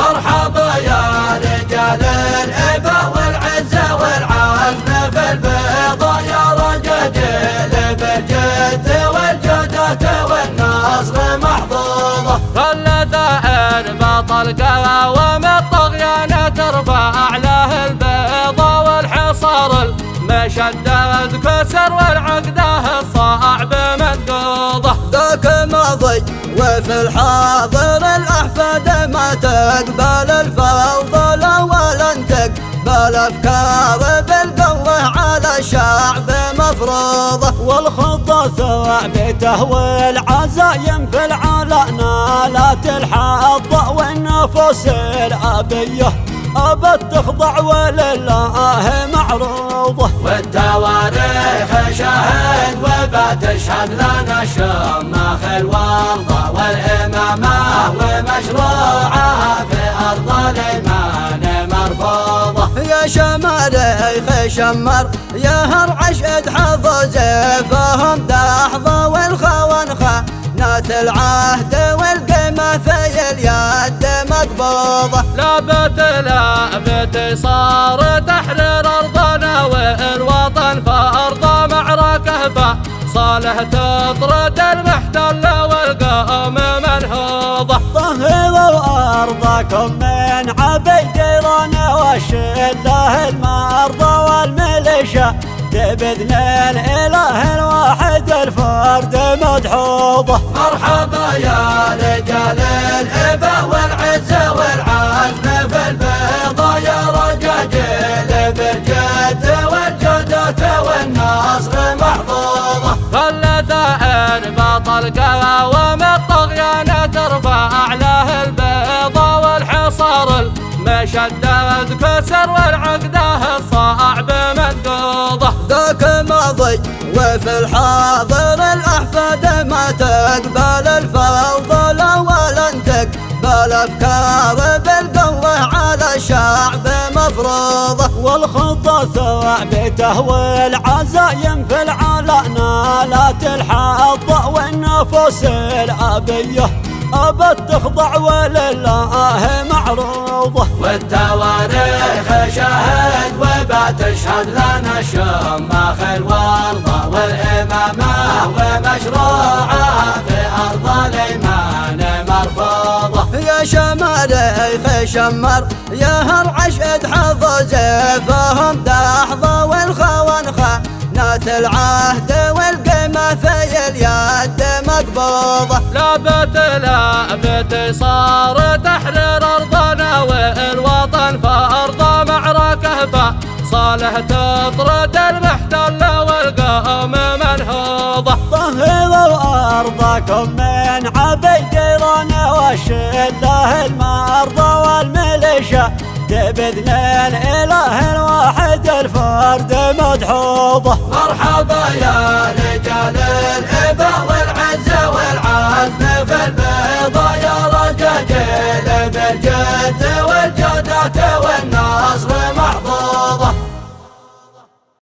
مرحبا يا رجال الإبا والعزة والعزم في البيضة يا رجاجيل بالجد والجودة والنصر محظوظة. كل ثائر بطل قوام الطغيان ترفع له البيضة والحصار المشدد كسر والعقده الصعب منقوضة. ذاك ماضي وفي الحاضر الأحفاد ما تقبل الفضل ولا تقبل أفكار بالقوة على الشعب مفروضة. والخطة ثوابته والعزايم في العلا نالت الحظ والنفوس الأبية أبد تخضع ولله معروضة. والتواريخ شاهد وبتشهد لنا شماخ الورضة والإمامة ومشروعها في أرض الإيمان مرفوضة. يا شماريخ شمر يا هرعشد حظ زيفهم دحظة والخوانخة نات العهد والقيمة في اليد مقبوضة. لابت صار تحرير أرضنا والوطن فأرض معركة فصالح تطرد المحتل والقوم منهوضة. طهروا أرضكم من عبيد إيران والشله المرضى والميليشيا بإذن الإله الواحد الفرد مدحوظة. مرحبا يا رجال الإبا والعزة والعزم في البيضة يا رجاجيل بالجد والجودة والنصر محظوظة. كل ثائر بطل قوام الطغيان ترفع له البيضة والحصار المشدد كسر والعقده الصعب منقوضة. ذاك ماضي وفي الحاضر الأحفاد ما تقبل الفضل ولا تقبل أفكار بالقوة على الشعب مفروضة. والخطة ثوابته والعزايم في العلا نالت الحظ والنفوس الأبية أبد تخضع ولله معروضة. والتواريخ شاهد وبتشهد لنا شماخ الورضة والإمامة ومشروعها في أرض الإيمان مرفوضة. يا شماريخ شمر يا هرعشد حظ زيفهم دحظة والخوانخة نات العهد والقيمة في اليد مقبوضة. لابت صار تحرير أرضنا والوطن فأرض معركة فصالح تطرد المحتل والقوم منهوضة. طهروا أرضكم من عبيد إيران والشله المرضى والميليشيا بإذن الإله الواحد الفرد مدحوظة. مرحبا يا رجال الإبا والعزة والعزم في البيضة يا رجاجيل بالجد والجودة والنصر محظوظة.